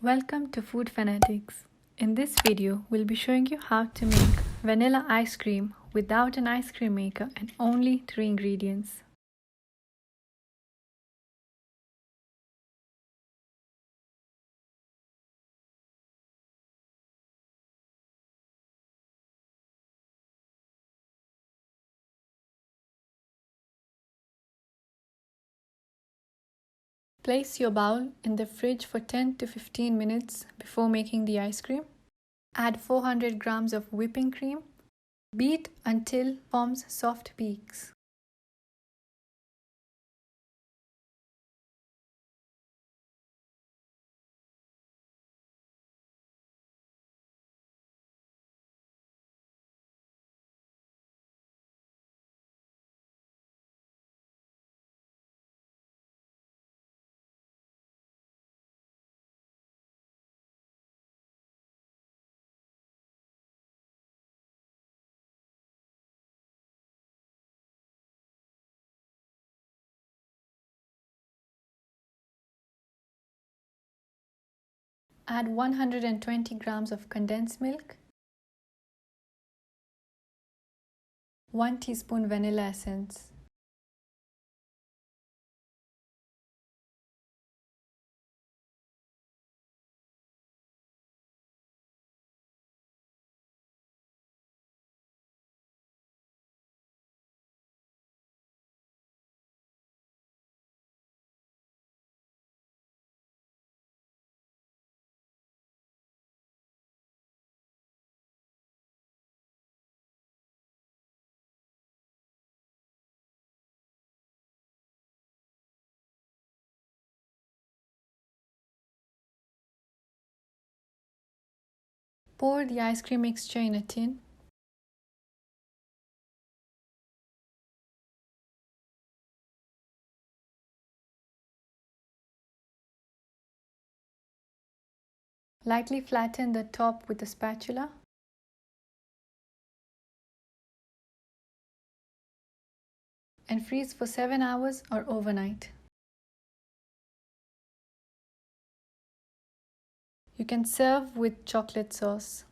Welcome to Food Fanatix. In this video, we'll be showing you how to make vanilla ice cream without an ice cream maker and only 3 ingredients. Place your bowl in the fridge for 10 to 15 minutes before making the ice cream. Add 400 grams of whipping cream. Beat until forms soft peaks. Add 120 grams of condensed milk, 1 teaspoon vanilla essence. Pour the ice cream mixture in a tin. Lightly flatten the top with a spatula. And freeze for 7 hours or overnight. You can serve with chocolate sauce.